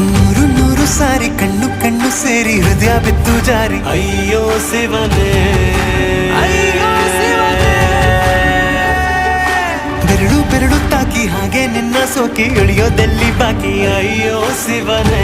ನೂರು ನೂರು ಸಾರಿ ಕಣ್ಣು ಕಣ್ಣು ಸೇರಿ ಹೃದಯ ಬಿತ್ತು ಜಾರಿ ಅಯ್ಯೋ ಶಿವನೇ, ಬೆರಳು ಬೆರಳು ತಾಕಿ ಹಾಗೆ ನಿನ್ನ ಸೋಕಿ ಇಳಿಯೋದೆಲ್ಲಿ ಬಾಕಿ ಅಯ್ಯೋ ಶಿವನೇ.